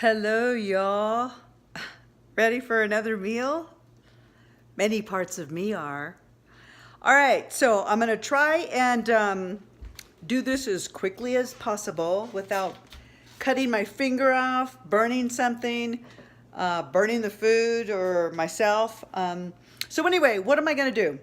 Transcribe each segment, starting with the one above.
Hello, y'all. Ready for another meal? Many parts of me are. All right, so I'm gonna try and do this as quickly as possible without cutting my finger off, burning something, burning the food or myself. So anyway, what am I gonna do?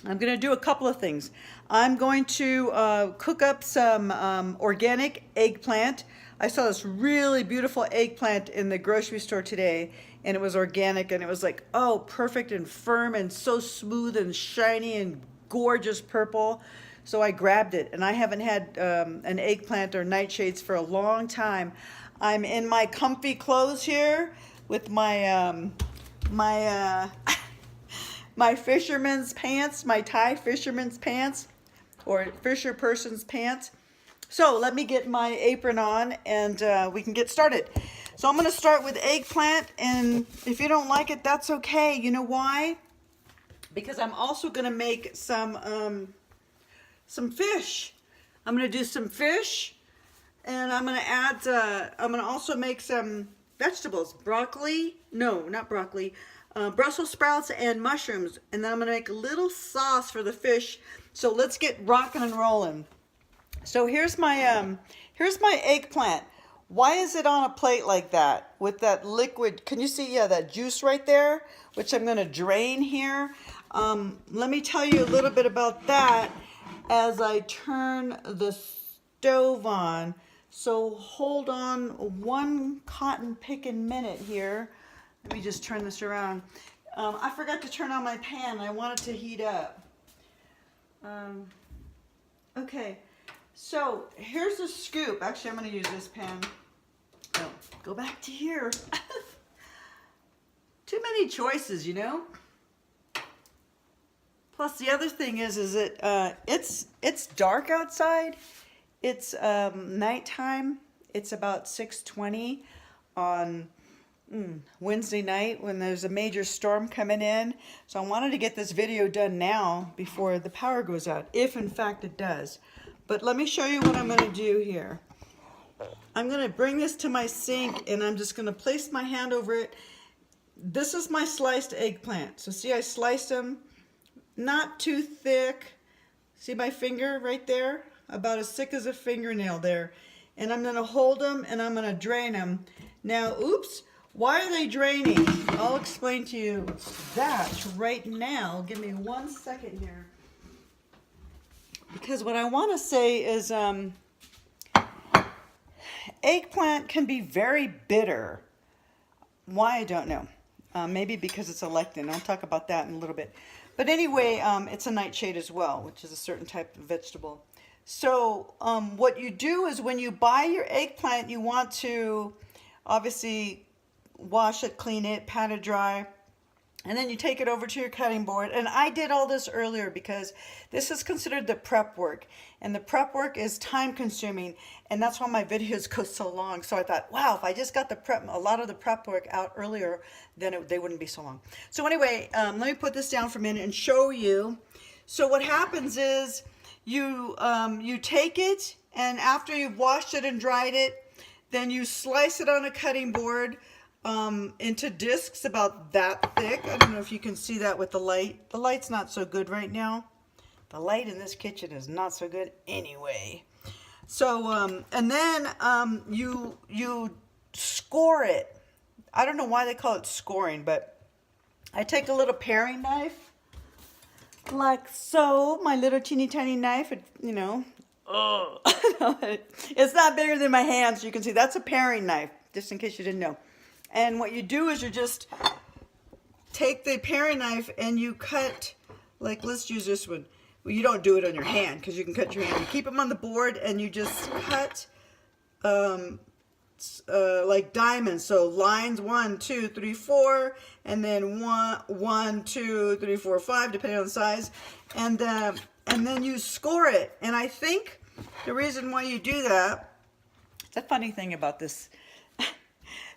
I'm gonna do a couple of things. I'm going to cook up some organic eggplant. I saw this really beautiful eggplant in the grocery store today, and it was organic, and it was like, oh, perfect and firm and so smooth and shiny and gorgeous purple. So I grabbed it, and I haven't had an eggplant or nightshades for a long time. I'm in my comfy clothes here with my my fisherman's pants, my Thai fisherman's pants, or fisher person's pants. So let me get my apron on and we can get started. So I'm gonna start with eggplant, and if you don't like it, that's okay. You know why? Because I'm also gonna make some fish. I'm gonna do some fish, and I'm gonna add, I'm gonna also make some vegetables, broccoli, no, not broccoli, Brussels sprouts and mushrooms, and then I'm gonna make a little sauce for the fish. So let's get rocking and rolling. So here's my eggplant. Why is it on a plate like that with that liquid? Can you see, yeah, that juice right there, which I'm gonna drain here. Let me tell you a little bit about that as I turn the stove on. So hold on one cotton picking minute here. Let me just turn this around. I forgot to turn on my pan. I want it to heat up. Okay, so here's a scoop. Actually, I'm going to use this pan. Oh, go back to here. Too many choices, you know? Plus, the other thing is that it's dark outside. It's nighttime. It's about 6:20 on Wednesday night when there's a major storm coming in. So I wanted to get this video done now before the power goes out, if in fact it does. But let me show you what I'm going to do here. I'm going to bring this to my sink, and I'm just going to place my hand over it. This is my sliced eggplant. So see, I sliced them not too thick. See my finger right there? About as thick as a fingernail there. And I'm going to hold them and I'm going to drain them. Now, oops. Why are they draining? I'll explain to you that right now. Give me 1 second here. Because what I want to say is eggplant can be very bitter. Why, I don't know. Maybe because it's a lectin. I'll talk about that in a little bit. But anyway, it's a nightshade as well, which is a certain type of vegetable. So what you do is when you buy your eggplant, you want to obviously wash it, clean it, pat it dry, and then you take it over to your cutting board. And I did all this earlier because this is considered the prep work, and the prep work is time consuming, and that's why my videos go so long. So I thought, wow, if I just got a lot of the prep work out earlier, then they wouldn't be so long. So anyway, let me put this down for a minute and show you. So what happens is you take it, and after you've washed it and dried it, then you slice it on a cutting board into discs about that thick. I don't know if you can see that with the light. The light's not so good right now. The light in this kitchen is not so good anyway. So, and then you score it. I don't know why they call it scoring, but I take a little paring knife, like so, my little teeny tiny knife, you know. Oh, it's not bigger than my hand, so you can see that's a paring knife, just in case you didn't know. And what you do is you just take the paring knife and you cut, like, let's use this one. Well, you don't do it on your hand because you can cut your hand. You keep them on the board and you just cut like diamonds. So lines 1, 2, 3, 4, and then 1, 2, 3, 4, 5, depending on the size. And then you score it. And I think the reason why you do that, it's a funny thing about this,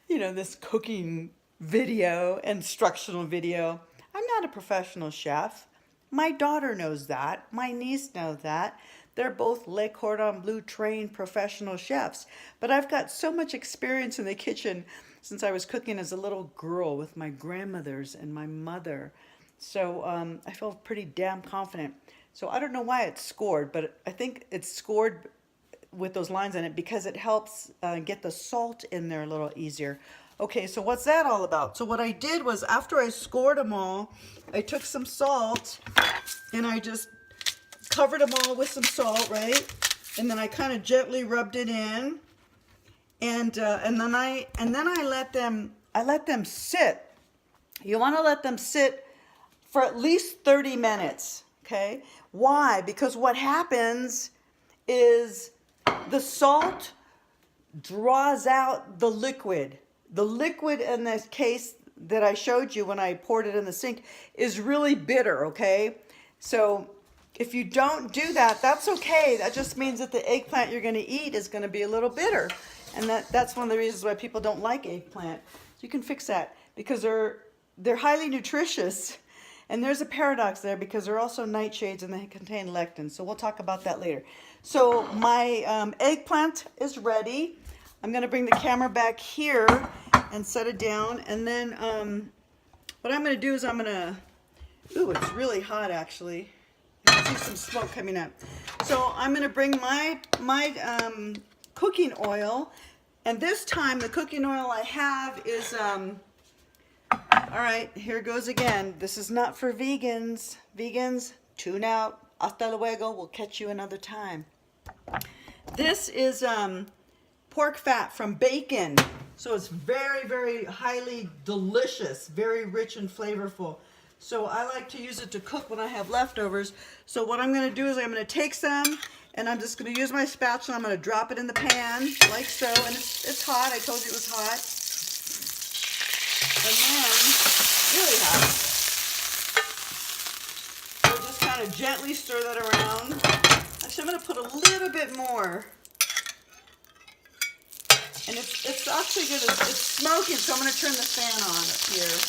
you know, this cooking video, instructional video. I'm not a professional chef. My daughter knows that. My niece knows that. They're both Le Cordon Bleu trained professional chefs. But I've got so much experience in the kitchen since I was cooking as a little girl with my grandmothers and my mother. So I feel pretty damn confident. So I don't know why it's scored, but I think it's scored with those lines on it because it helps get the salt in there a little easier. Okay, so what's that all about? So what I did was after I scored them all, I took some salt and I just covered them all with some salt, right? And then I kind of gently rubbed it in, and then I let them sit. You want to let them sit for at least 30 minutes. Okay? Why? Because what happens is the salt draws out the liquid. The liquid in this case that I showed you when I poured it in the sink is really bitter, okay? So if you don't do that, that's okay. That just means that the eggplant you're going to eat is going to be a little bitter. And that's one of the reasons why people don't like eggplant. So you can fix that because they're highly nutritious. And there's a paradox there because they're also nightshades and they contain lectins. So we'll talk about that later. So my eggplant is ready. I'm going to bring the camera back here and set it down. And then what I'm going to do is I'm going to... Ooh, it's really hot actually. I can see some smoke coming up. So I'm going to bring my cooking oil. And this time the cooking oil I have is... all right, here goes again. This is not for vegans. Vegans, tune out. Hasta luego. We'll catch you another time. This is... pork fat from bacon. So it's very, very highly delicious, very rich and flavorful. So I like to use it to cook when I have leftovers. So what I'm going to do is I'm going to take some and I'm just going to use my spatula. I'm going to drop it in the pan like so. And it's hot. I told you it was hot. And then, really hot. So just kind of gently stir that around. Actually, I'm going to put a little bit more. And it's actually good. It's smoking, so I'm going to turn the fan on up here.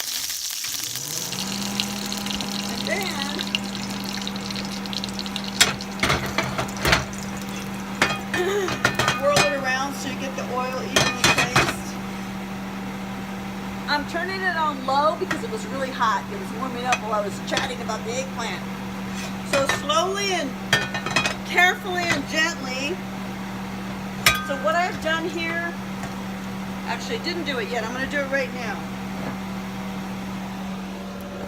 And then, swirl it around so you get the oil evenly placed. I'm turning it on low because it was really hot. It was warming up while I was chatting about the eggplant. So slowly and carefully and gently. So what I've done here... Actually, I didn't do it yet. I'm going to do it right now.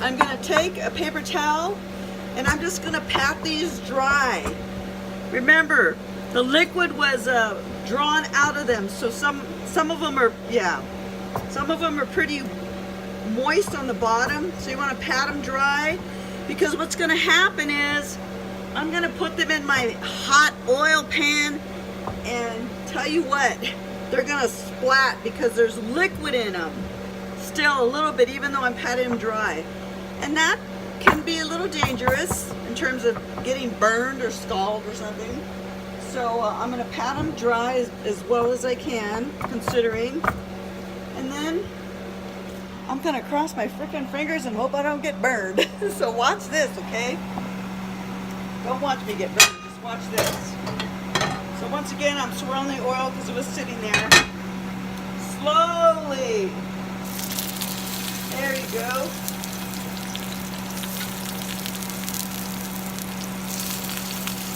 I'm going to take a paper towel and I'm just going to pat these dry. Remember, the liquid was drawn out of them. So some of them are, some of them are pretty moist on the bottom. So you want to pat them dry because what's going to happen is I'm going to put them in my hot oil pan and tell you what. They're gonna splat because there's liquid in them. Still a little bit, even though I'm patting them dry. And that can be a little dangerous in terms of getting burned or scalded or something. So I'm gonna pat them dry as well as I can, considering. And then I'm gonna cross my frickin' fingers and hope I don't get burned. So watch this, okay? Don't watch me get burned, just watch this. So once again, I'm swirling the oil because it was sitting there. Slowly. There you go.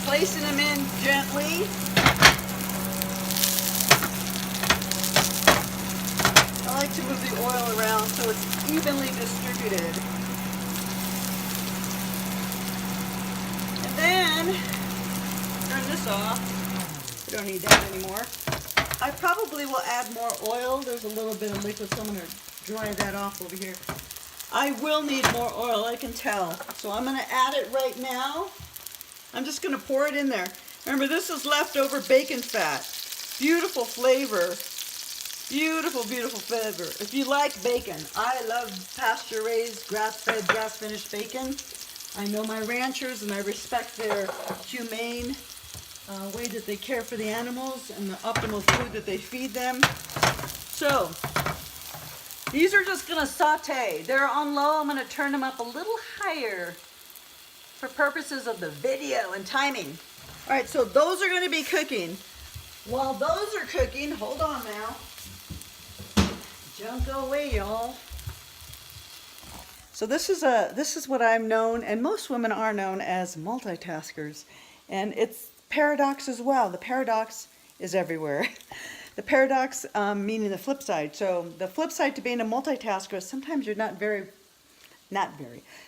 Placing them in gently. I like to move the oil around so it's evenly distributed. And then, turn this off. We don't need that anymore. I probably will add more oil. There's a little bit of liquid, so I'm going to dry that off over here. I will need more oil, I can tell. So I'm going to add it right now. I'm just going to pour it in there. Remember, this is leftover bacon fat. Beautiful flavor. Beautiful, beautiful flavor. If you like bacon, I love pasture-raised, grass-fed, grass-finished bacon. I know my ranchers and I respect their humane way that they care for the animals and the optimal food that they feed them. So, these are just going to saute. They're on low. I'm going to turn them up a little higher for purposes of the video and timing. All right, so those are going to be cooking. While those are cooking, hold on now. Don't go away, y'all. So this is what I'm known, and most women are known as multitaskers. And it's paradox as well. The paradox is everywhere. The paradox meaning the flip side. So the flip side to being a multitasker is sometimes you're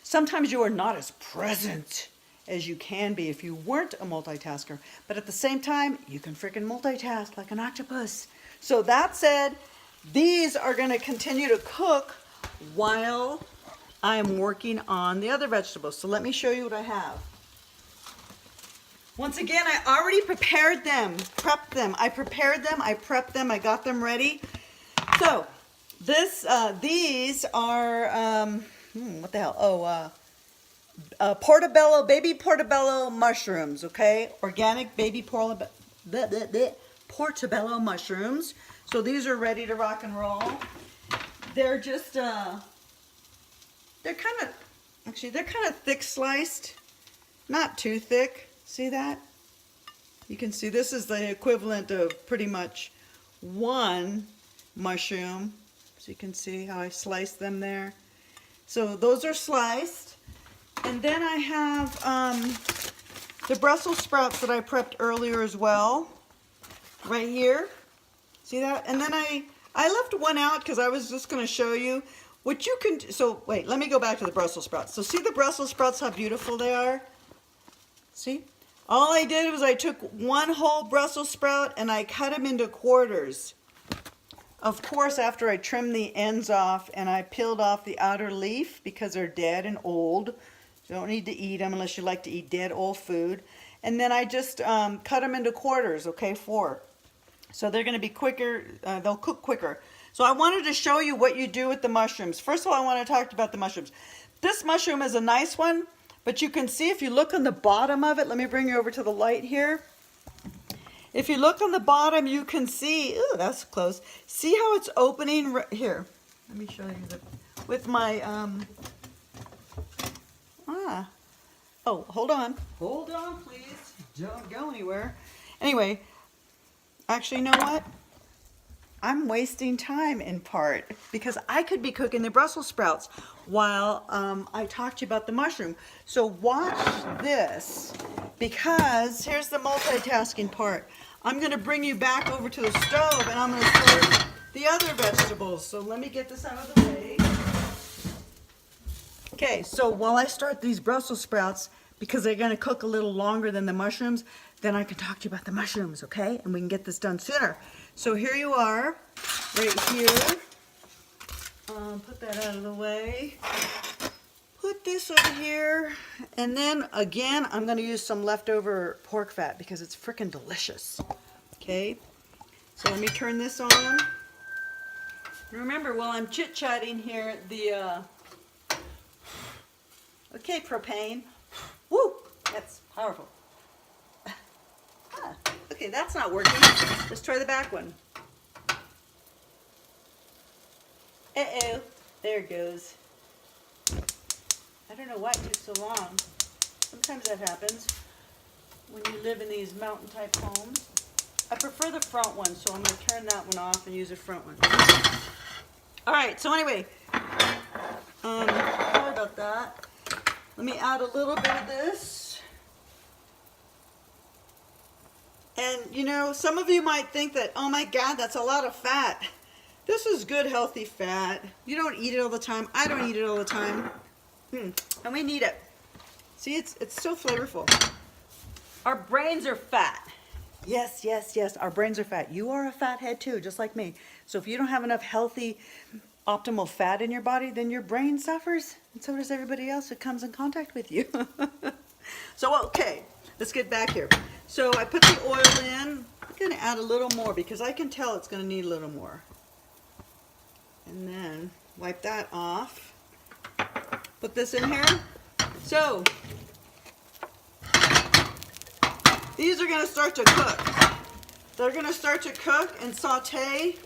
sometimes you are not as present as you can be if you weren't a multitasker. But at the same time, you can freaking multitask like an octopus. So that said, these are going to continue to cook while I am working on the other vegetables. So let me show you what I have. Once again, I already prepared them, prepped them. I prepared them, I prepped them, I got them ready. So these are, what the hell? Oh, portobello, baby portobello mushrooms, okay? Organic baby portobello mushrooms. So these are ready to rock and roll. They're just, they're kind of thick sliced, not too thick. See that? You can see this is the equivalent of pretty much one mushroom. So you can see how I sliced them there. So those are sliced. And then I have the Brussels sprouts that I prepped earlier as well. Right here. See that? And then I left one out because I was just going to show you what you can do. So wait, let me go back to the Brussels sprouts. So see the Brussels sprouts, how beautiful they are? See? All I did was I took one whole Brussels sprout and I cut them into quarters. Of course, after I trimmed the ends off and I peeled off the outer leaf because they're dead and old. You don't need to eat them unless you like to eat dead old food. And then I just cut them into quarters, okay, 4. So they're going to be quicker, they'll cook quicker. So I wanted to show you what you do with the mushrooms. First of all, I want to talk about the mushrooms. This mushroom is a nice one. But you can see if you look on the bottom of it, let me bring you over to the light here. If you look on the bottom, you can see, ooh, that's close. See how it's opening right here. Let me show you with my, oh, hold on. Hold on, please. Don't go anywhere. Anyway, actually, you know what? I'm wasting time in part because I could be cooking the Brussels sprouts while I talk to you about the mushroom. So watch this because here's the multitasking part. I'm going to bring you back over to the stove and I'm going to serve the other vegetables. So let me get this out of the way. Okay, so while I start these Brussels sprouts, because they're going to cook a little longer than the mushrooms, then I can talk to you about the mushrooms, okay? And we can get this done sooner. So here you are, right here. Put that out of the way. Put this over here. And then, again, I'm going to use some leftover pork fat because it's freaking delicious. Okay? So let me turn this on. Remember, while I'm chit-chatting here, okay, propane. Woo! That's powerful. Okay, that's not working. Let's try the back one. Uh-oh. There it goes. I don't know why it took so long. Sometimes that happens when you live in these mountain-type homes. I prefer the front one, so I'm going to turn that one off and use the front one. All right, so anyway, sorry about that. Let me add a little bit of this. And, you know, some of you might think that, oh my God, that's a lot of fat. This is good, healthy fat. You don't eat it all the time. I don't eat it all the time. And we need it. See, it's so flavorful. Our brains are fat. Yes, yes, yes, our brains are fat. You are a fathead too, just like me. So if you don't have enough healthy, optimal fat in your body, then your brain suffers. And so does everybody else who comes in contact with you. So, okay, let's get back here. So I put the oil in. I'm going to add a little more because I can tell it's going to need a little more. And then wipe that off. Put this in here. So these are going to start to cook. They're going to start to cook and saute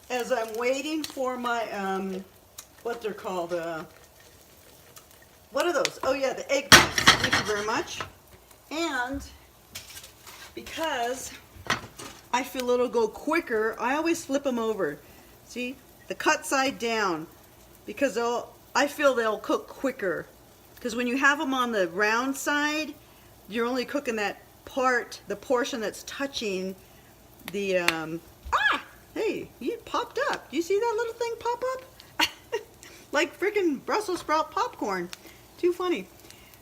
as I'm waiting for my, what they're called, what are those? Oh yeah, the eggplants. Thank you very much. And because I feel it'll go quicker. I always flip them over. See, the cut side down, because I feel they'll cook quicker. Because when you have them on the round side, you're only cooking that part, the portion that's touching the, hey, you popped up. You see that little thing pop up? Like freaking Brussels sprout popcorn. Too funny.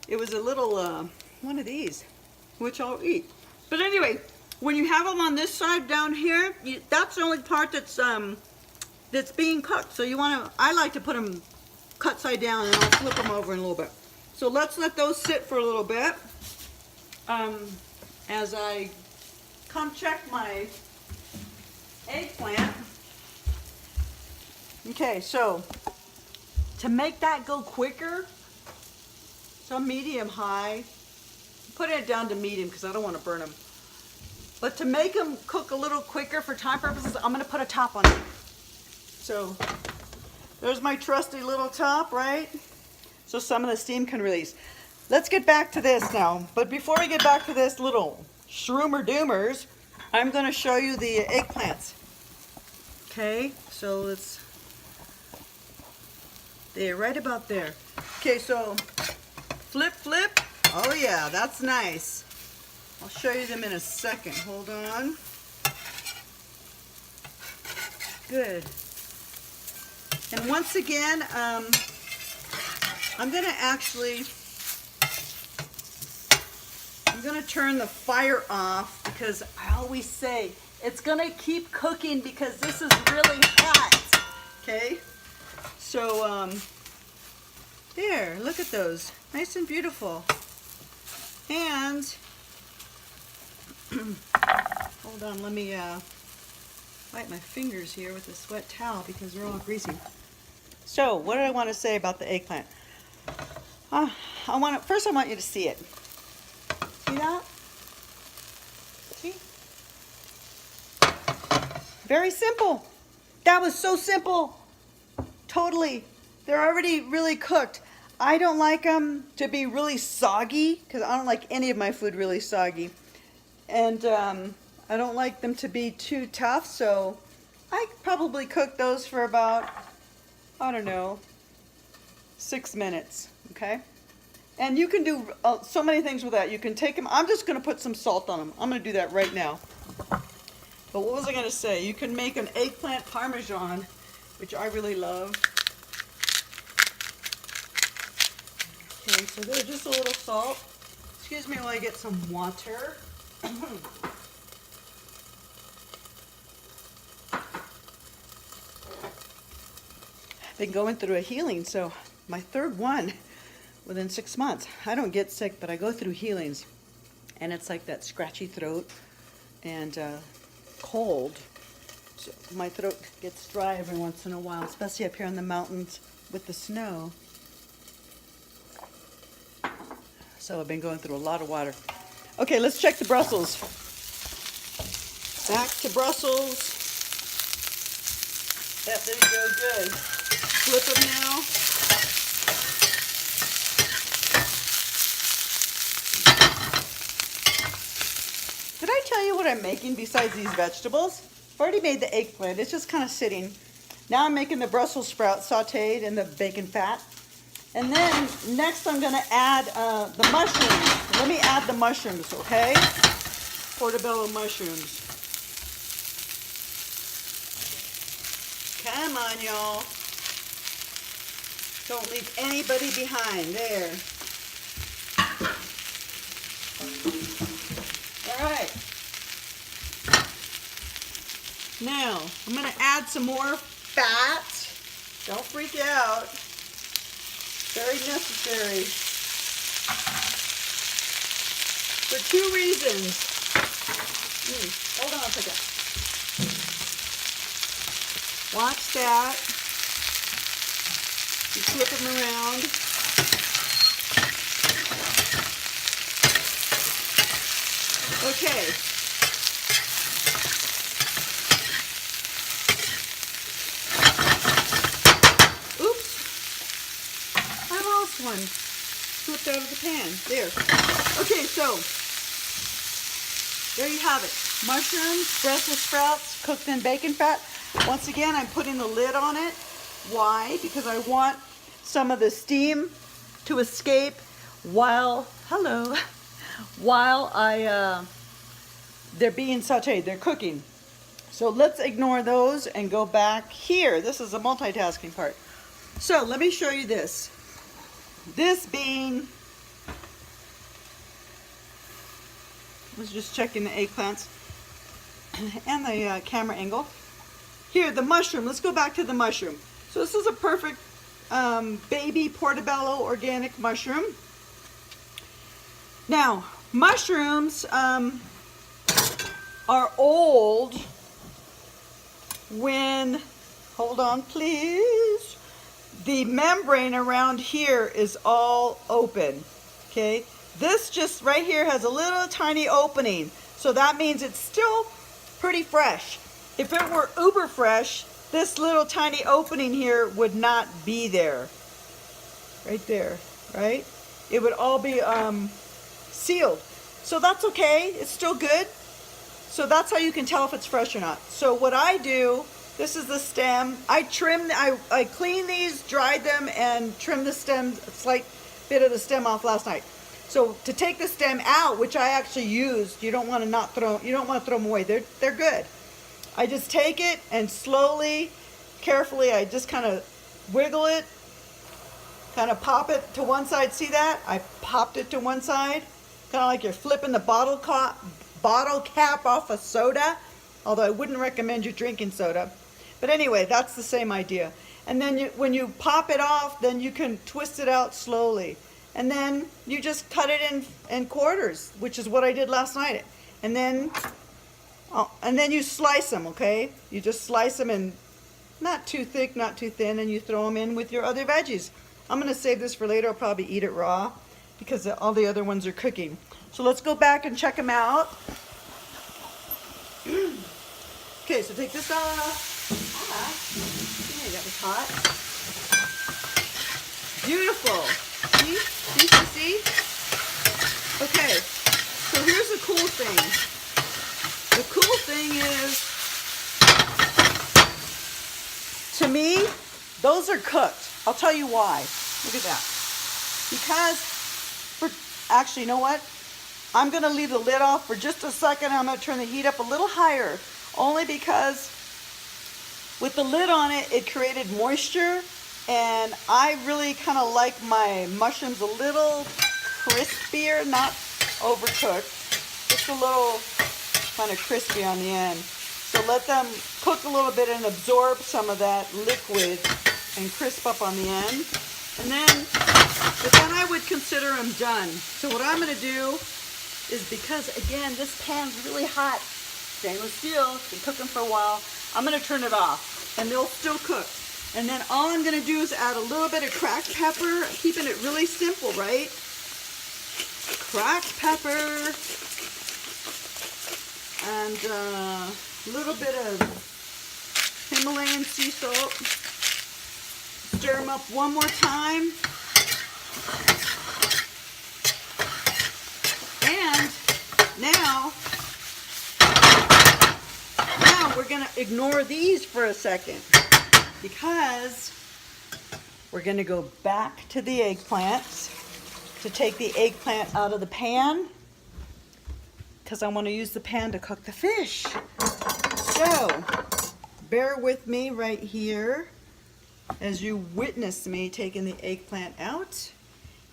It was a little, one of these, which I'll eat. But anyway, when you have them on this side down here, that's the only part that's being cooked. So you want to, I like to put them cut side down, and I'll flip them over in a little bit. So let's let those sit for a little bit as I come check my eggplant. Okay, so to make that go quicker, so medium high, put it down to medium because I don't want to burn them. But to make them cook a little quicker for time purposes, I'm going to put a top on it. So there's my trusty little top, right? So some of the steam can release. Let's get back to this now. But before we get back to this little shroomer doomers, I'm going to show you the eggplants. Okay, so it's there, right about there. Okay, so flip, flip. Oh yeah, that's nice. I'll show you them in a second. Hold on. Good. And once again, I'm gonna turn the fire off because I always say it's gonna keep cooking because this is really hot. Okay, so there, look at those, nice and beautiful. And hold on, let me wipe my fingers here with this wet towel because they're all greasy. So what did I want to say about the eggplant? First I want you to see it. See that? See? Very simple. That was so simple. Totally. They're already really cooked. I don't like them to be really soggy because I don't like any of my food really soggy. And I don't like them to be too tough, so I probably cook those for about, I don't know, 6 minutes, okay? And you can do so many things with that. You can take them, I'm just gonna put some salt on them. I'm gonna do that right now. But what was I gonna say? You can make an eggplant parmesan, which I really love. Okay, so there's just a little salt. Excuse me while I get some water. I've been going through a healing, so my third one within 6 months. I don't get sick, but I go through healings, and it's like that scratchy throat and cold. So my throat gets dry every once in a while, especially up here in the mountains with the snow. So I've been going through a lot of water. Okay, let's check the Brussels. Back to Brussels. Yep, there you go, good. Flip them now. Did I tell you what I'm making besides these vegetables? I've already made the eggplant. It's just kind of sitting. Now I'm making the Brussels sprouts sauteed in the bacon fat. And then next I'm going to add the mushrooms. Let me add the mushrooms, okay? Portobello mushrooms. Come on, y'all. Don't leave anybody behind. There. All right. Now, I'm going to add some more fat. Don't freak out. Very necessary. For 2 reasons. Hold on a second. Watch that. You flip them around. Okay. One slipped out of the pan. There. Okay, so there you have it. Mushrooms, Brussels sprouts, cooked in bacon fat. Once again, I'm putting the lid on it. Why? Because I want some of the steam to escape while, while they're being sauteed, they're cooking. So let's ignore those and go back here. This is a multitasking part. So let me show you this. This being, I was just checking the eggplants and the camera angle. Here, the mushroom. Let's go back to the mushroom. So this is a perfect baby portobello organic mushroom. Now, mushrooms are old when, hold on please, the membrane around here is all open, okay? This just right here has a little tiny opening, so that means it's still pretty fresh. If it were uber fresh, this little tiny opening here would not be there. Right there, right? It would all be sealed. So that's okay, it's still good. So that's how you can tell if it's fresh or not. So what I do, this is the stem. I clean these, dried them, and trimmed the stem, a slight bit of the stem off last night. So to take the stem out, which I actually used, you don't want to throw them away. They're good. I just take it and slowly, carefully, I just kind of wiggle it, kind of pop it to one side. See that? I popped it to one side, kind of like you're flipping the bottle cap off a soda, although I wouldn't recommend you drinking soda. But anyway, that's the same idea. And then when you pop it off, then you can twist it out slowly. And then you just cut it in quarters, which is what I did last night. And then you slice them, okay? You just slice them in not too thick, not too thin, and you throw them in with your other veggies. I'm gonna save this for later. I'll probably eat it raw because all the other ones are cooking. So let's go back and check them out. Okay, so take this off. Okay, that was hot. Beautiful. See? Okay, so here's the cool thing. The cool thing is, to me, those are cooked. I'll tell you why. Look at that. Because, actually, you know what? I'm going to leave the lid off for just a second. I'm going to turn the heat up a little higher. Only because with the lid on it, it created moisture. And I really kind of like my mushrooms a little crispier, not overcooked. Just a little kind of crispy on the end. So let them cook a little bit and absorb some of that liquid and crisp up on the end. And then I would consider them done. So what I'm going to do is, because again, this pan's really hot, stainless steel, been cooking for a while, I'm going to turn it off and they'll still cook. And then all I'm going to do is add a little bit of cracked pepper, keeping it really simple, right? Cracked pepper and a little bit of Himalayan sea salt. Stir them up one more time. And now we're going to ignore these for a second, because we're going to go back to the eggplants to take the eggplant out of the pan, because I want to use the pan to cook the fish. So bear with me right here as you witness me taking the eggplant out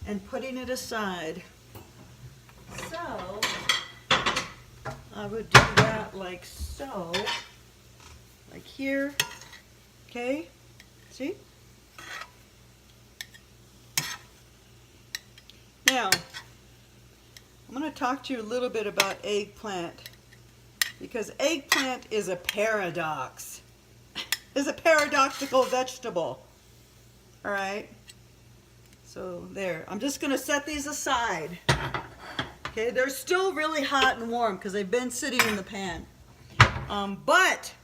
and putting it aside. So I would do that like so, like here. Okay, see? Now, I'm going to talk to you a little bit about eggplant, because eggplant is a paradox. It's a paradoxical vegetable. All right? So there, I'm just going to set these aside. Okay, they're still really hot and warm because they've been sitting in the pan. But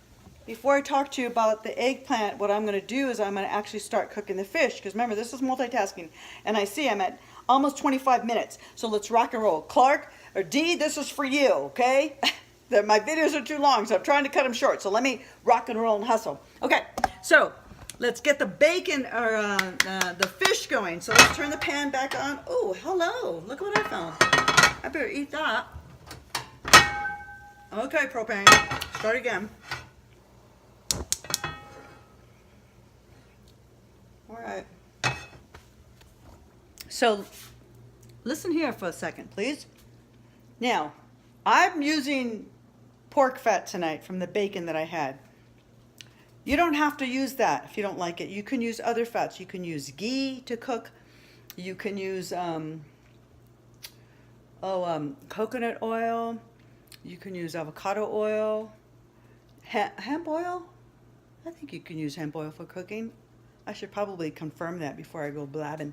before I talk to you about the eggplant, what I'm going to do is I'm going to actually start cooking the fish, because remember, this is multitasking. And I see I'm at almost 25 minutes. So let's rock and roll. Clark, Or D, this is for you, okay? My videos are too long, so I'm trying to cut them short. So let me rock and roll and hustle. Okay, so let's get the bacon or the fish going. So let's turn the pan back on. Oh, hello, look what I found. I better eat that. Okay, propane, start again. All right. So listen here for a second, please. Now, I'm using pork fat tonight from the bacon that I had. You don't have to use that if you don't like it. You can use other fats. You can use ghee to cook. You can use coconut oil. You can use avocado oil. Hemp oil? I think you can use hemp oil for cooking. I should probably confirm that before I go blabbing.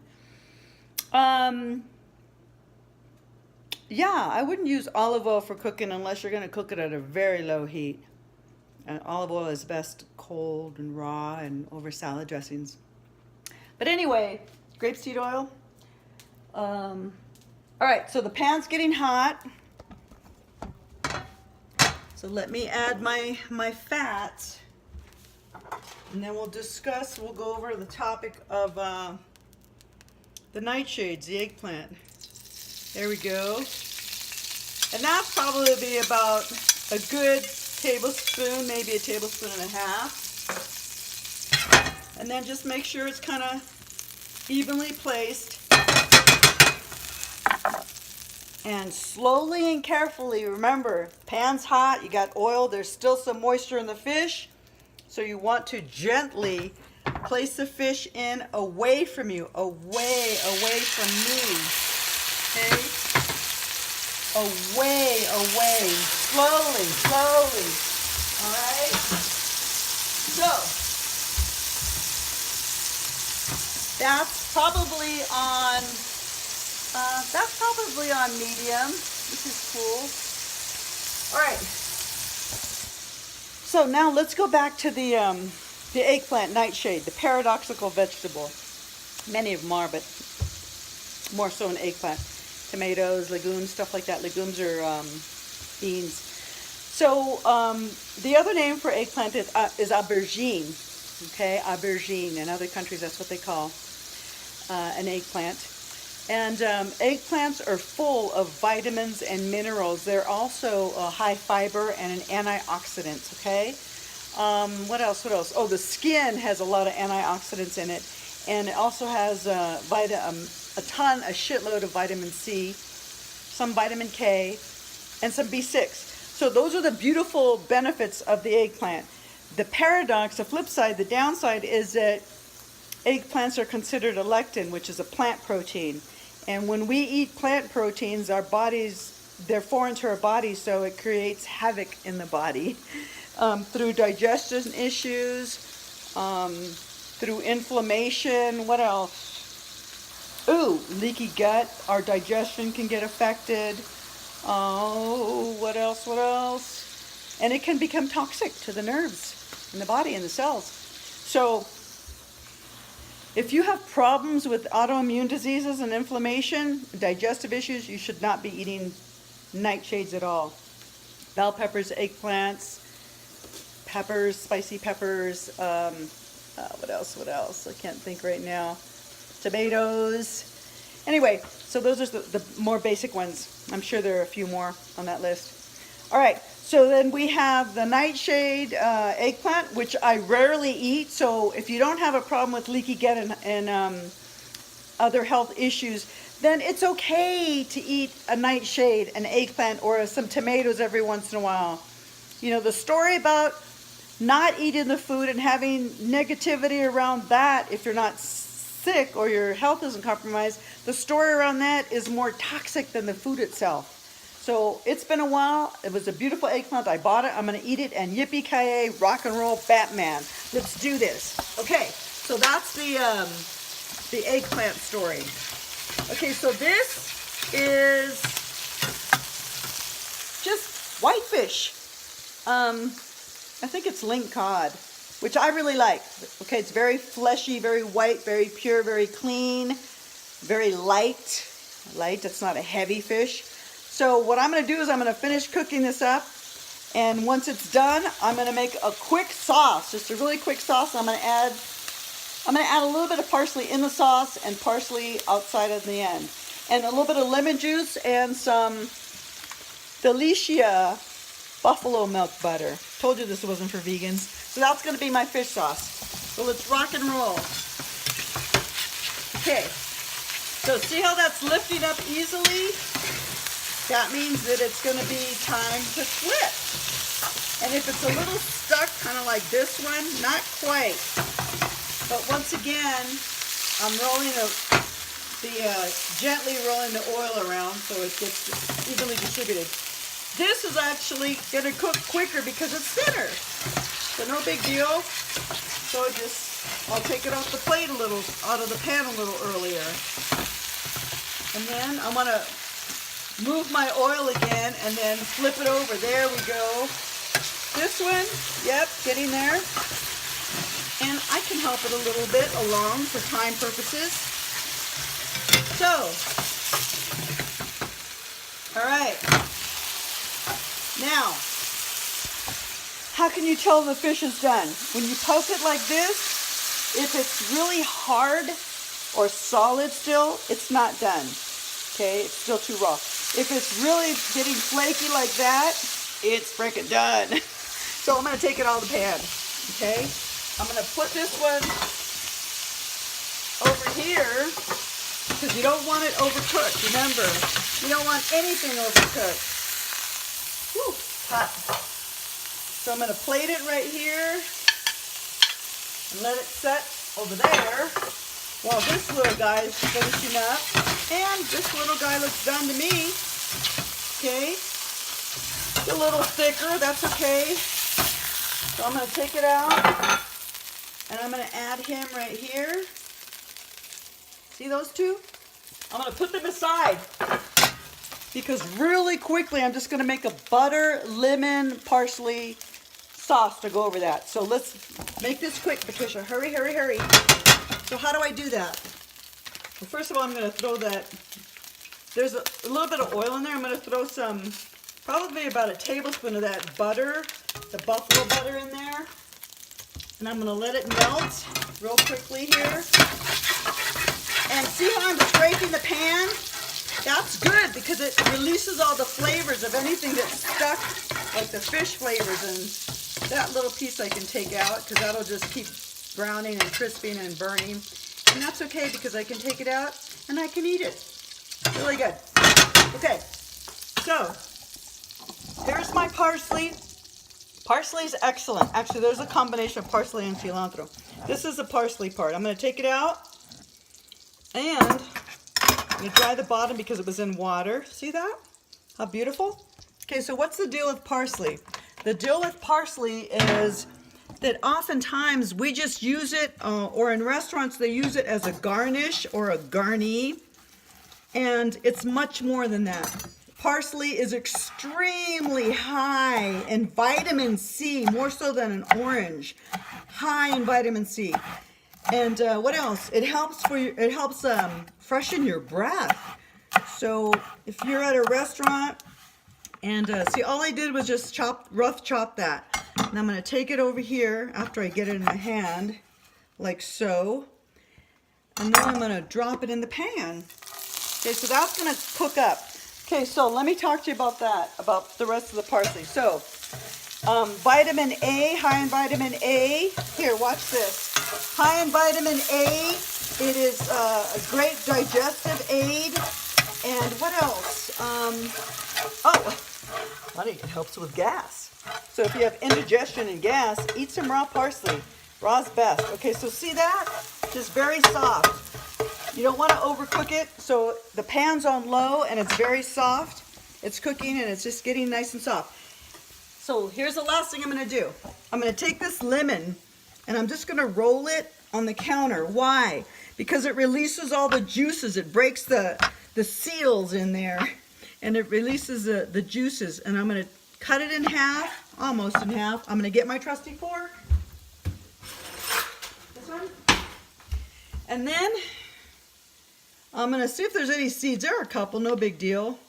Yeah, I wouldn't use olive oil for cooking unless you're going to cook it at a very low heat. And olive oil is best cold and raw and over salad dressings. But anyway, grapeseed oil. All right, so the pan's getting hot. So let me add my fat. And then we'll go over the topic of the nightshades, the eggplant. There we go. And that's probably be about a good tablespoon, maybe a tablespoon and a half. And then just make sure it's kind of evenly placed. And slowly and carefully, remember, pan's hot, you got oil, there's still some moisture in the fish. So you want to gently place the fish in away from you, away from me. Okay? Away, slowly. All right? So, that's probably on medium. This is cool. All right. So now let's go back to the eggplant nightshade, the paradoxical vegetable. Many of them are, but more so an eggplant. Tomatoes, legumes, stuff like that. Legumes are beans. So the other name for eggplant is aubergine. Okay, aubergine. In other countries, that's what they call an eggplant. And eggplants are full of vitamins and minerals. They're also high fiber and an antioxidant, okay? What else? Oh, the skin has a lot of antioxidants in it. And it also has a shitload of vitamin C, some vitamin K, and some B6. So those are the beautiful benefits of the eggplant. The paradox, the flip side, the downside is that eggplants are considered a lectin, which is a plant protein. And when we eat plant proteins, our bodies, they're foreign to our bodies, so it creates havoc in the body through digestion issues, through inflammation. What else? Ooh, leaky gut. Our digestion can get affected. Oh, what else? And it can become toxic to the nerves in the body and the cells. So if you have problems with autoimmune diseases and inflammation, digestive issues, you should not be eating nightshades at all. Bell peppers, eggplants, peppers, spicy peppers, what else? I can't think right now. Tomatoes. Anyway, so those are the more basic ones. I'm sure there are a few more on that list. All right, so then we have the nightshade eggplant, which I rarely eat. So if you don't have a problem with leaky gut and other health issues, then it's okay to eat a nightshade, an eggplant, or some tomatoes every once in a while. You know, the story about not eating the food and having negativity around that, if you're not sick or your health isn't compromised, the story around that is more toxic than the food itself. So it's been a while. It was a beautiful eggplant. I bought it. I'm going to eat it, and yippee-ki-yay, rock and roll, Batman. Let's do this. Okay, so that's the eggplant story. Okay, so this is just whitefish. I think it's link cod, which I really like. Okay, it's very fleshy, very white, very pure, very clean, very light. Light, it's not a heavy fish. So what I'm going to do is I'm going to finish cooking this up. And once it's done, I'm going to make a quick sauce, just a really quick sauce. I'm going to add a little bit of parsley in the sauce and parsley outside of the end. And a little bit of lemon juice and some Delicia buffalo milk butter. Told you this wasn't for vegans. So that's going to be my fish sauce. So let's rock and roll. Okay. So see how that's lifting up easily? That means that it's going to be time to flip. And if it's a little stuck, kind of like this one, not quite. But once again, I'm rolling gently rolling the oil around so it gets evenly distributed. This is actually going to cook quicker because it's thinner. So no big deal. So I'll take it off the plate out of the pan a little earlier. And then I'm going to move my oil again and then flip it over. There we go. This one, yep, getting there. And I can help it a little bit along for time purposes. So, all right. Now, how can you tell the fish is done? When you poke it like this, if it's really hard or solid still, it's not done. Okay, it's still too raw. If it's really getting flaky like that, it's freaking done. So I'm going to take it out of the pan. Okay, I'm going to put this one over here because you don't want it overcooked. Remember, you don't want anything overcooked. Whew, hot. So I'm going to plate it right here and let it set over there while this little guy is finishing up. And this little guy looks done to me. Okay. It's a little thicker. That's okay. So I'm going to take it out. And I'm going to add him right here. See those two? I'm going to put them aside. Because really quickly, I'm just going to make a butter, lemon, parsley sauce to go over that. So let's make this quick, Patricia. Hurry, hurry, hurry. So how do I do that? Well, first of all, I'm going to throw that. There's a little bit of oil in there. I'm going to throw some, probably about a tablespoon of that butter, the buffalo butter in there. And I'm going to let it melt real quickly here. And see how I'm scraping the pan? That's good because it releases all the flavors of anything that's stuck, like the fish flavors. And that little piece I can take out because that'll just keep browning and crisping and burning. And that's okay because I can take it out and I can eat it. Really good. Okay, so here's my parsley. Parsley is excellent. Actually, there's a combination of parsley and cilantro. This is the parsley part. I'm going to take it out and I'm going to dry the bottom because it was in water. See that? How beautiful? Okay, so what's the deal with parsley? The deal with parsley is that oftentimes we just use it, or in restaurants they use it as a garnish or a garni, and it's much more than that. Parsley is extremely high in vitamin C, more so than an orange. High in vitamin C. And what else? It helps freshen your breath. So if you're at a restaurant and see, all I did was just rough chop that. And I'm going to take it over here after I get it in my hand, like so. And then I'm going to drop it in the pan. Okay, so that's going to cook up. Okay, so let me talk to you about that, about the rest of the parsley. So, vitamin A, high in vitamin A. Here, watch this. High in vitamin A. It is a great digestive aid. And what else? Honey, it helps with gas. So if you have indigestion and gas, eat some raw parsley. Raw's best. Okay, so see that? Just very soft. You don't want to overcook it, so the pan's on low and it's very soft. It's cooking and it's just getting nice and soft. So here's the last thing I'm going to do. I'm going to take this lemon and I'm just going to roll it on the counter. Why? Because it releases all the juices. It breaks the seals in there and it releases the juices. And I'm going to cut it in half, almost in half. I'm going to get my trusty fork. This one. And then I'm going to see if there's any seeds. There are a couple, no big deal.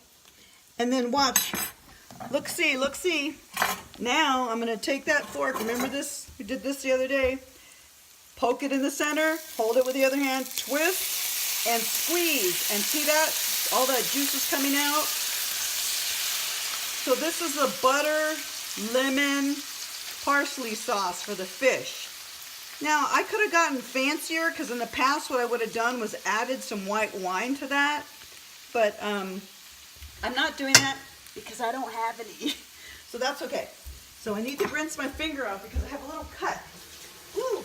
And then watch. Look, see, look, see. Now I'm going to take that fork. Remember this? We did this the other day. Poke it in the center. Hold it with the other hand. Twist and squeeze. And see that? All that juice is coming out. So this is the butter, lemon, parsley sauce for the fish. Now, I could have gotten fancier because in the past what I would have done was added some white wine to that. But I'm not doing that because I don't have any. So that's okay. So I need to rinse my finger off because I have a little cut. Woo!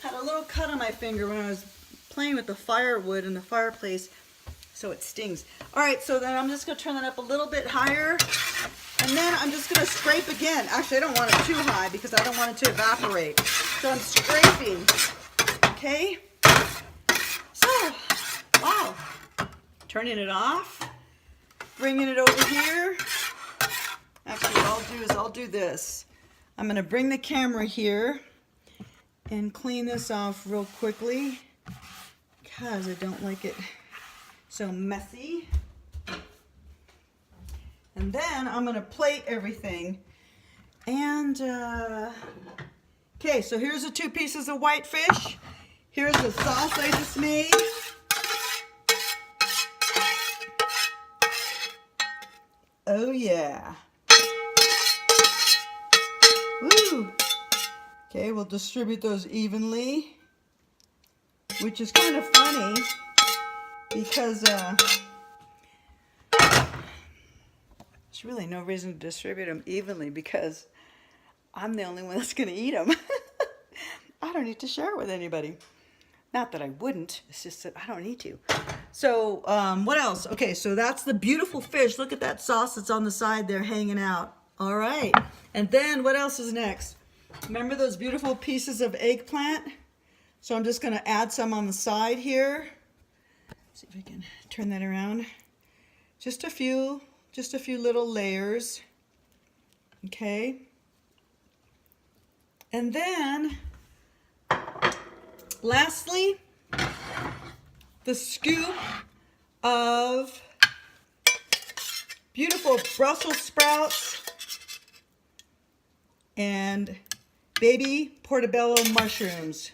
Had a little cut on my finger when I was playing with the firewood in the fireplace. So it stings. All right, so then I'm just going to turn that up a little bit higher. And then I'm just going to scrape again. Actually, I don't want it too high because I don't want it to evaporate. So I'm scraping. Okay? So, wow. Turning it off. Bringing it over here. Actually, what I'll do is I'll do this. I'm going to bring the camera here and clean this off real quickly because I don't like it so messy. And then I'm going to plate everything. And, okay, so here's the 2 pieces of white fish. Here's the sauce I just made. Oh, yeah. Woo! Okay, we'll distribute those evenly, which is kind of funny because there's really no reason to distribute them evenly because I'm the only one that's going to eat them. I don't need to share with anybody. Not that I wouldn't, it's just that I don't need to. So, what else? Okay, so that's the beautiful fish. Look at that sauce that's on the side there hanging out. All right. And then what else is next? Remember those beautiful pieces of eggplant? So I'm just going to add some on the side here. See if I can turn that around. Just a few little layers. Okay. And then, lastly, the scoop of beautiful Brussels sprouts and baby portobello mushrooms.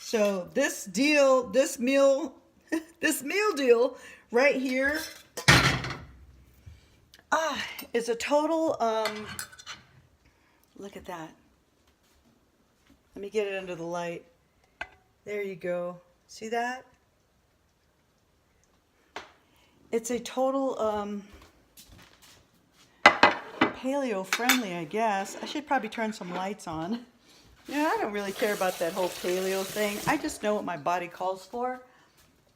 So this deal, this meal deal right here is a total, look at that. Let me get it under the light. There you go. See that? It's a total paleo friendly, I guess. I should probably turn some lights on. Yeah, I don't really care about that whole paleo thing. I just know what my body calls for.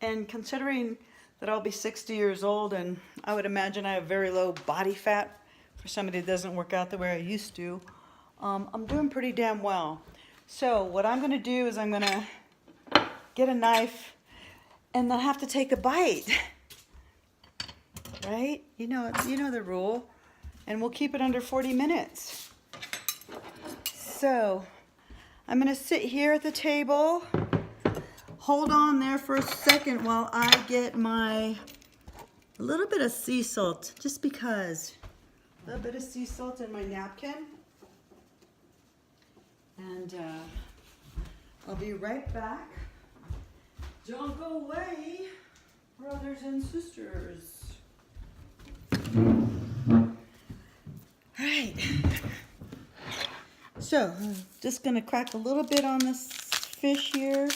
And considering that I'll be 60 years old and I would imagine I have very low body fat for somebody that doesn't work out the way I used to, I'm doing pretty damn well. So what I'm going to do is I'm going to get a knife and I'll have to take a bite. Right? You know the rule. And we'll keep it under 40 minutes. So I'm going to sit here at the table. Hold on there for a second while I get a little bit of sea salt, just because. A little bit of sea salt in my napkin. And I'll be right back. Don't go away, brothers and sisters. All right. So, I'm just going to crack a little bit on this fish here.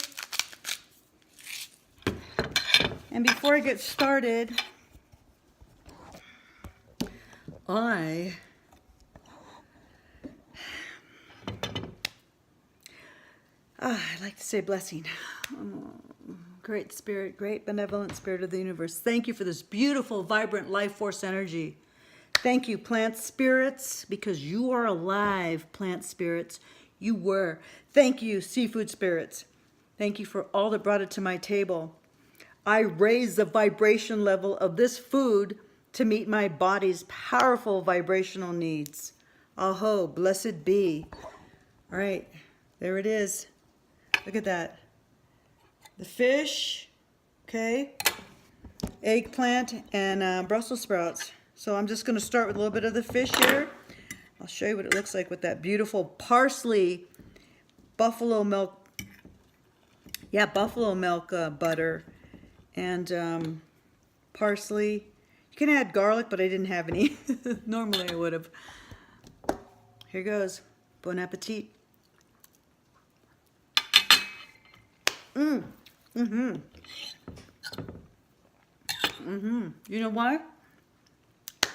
And before I get started, I like to say blessing. Great spirit, great benevolent spirit of the universe. Thank you for this beautiful, vibrant life force energy. Thank you, plant spirits, because you are alive, plant spirits. You were. Thank you, seafood spirits. Thank you for all that brought it to my table. I raise the vibration level of this food to meet my body's powerful vibrational needs. Aho, blessed be. All right, there it is. Look at that. The fish, okay. eggplant, and Brussels sprouts. So I'm just going to start with a little bit of the fish here. I'll show you what it looks like with that beautiful parsley buffalo milk. Yeah, buffalo milk butter and parsley. You can add garlic, but I didn't have any. Normally I would have. Here goes. Bon appetit. You know why?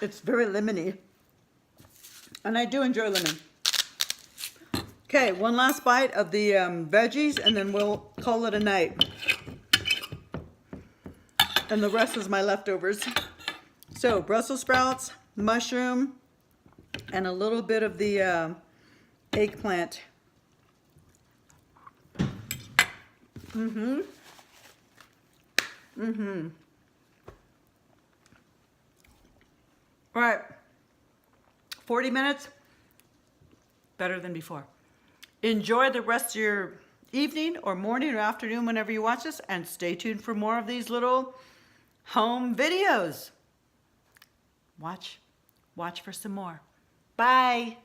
It's very lemony. And I do enjoy lemon. Okay, one last bite of the veggies, and then we'll call it a night. And the rest is my leftovers. So, Brussels sprouts, mushroom, and a little bit of the eggplant. All right, 40 minutes, better than before. Enjoy the rest of your evening or morning or afternoon whenever you watch this, and stay tuned for more of these little home videos. Watch for some more. Bye.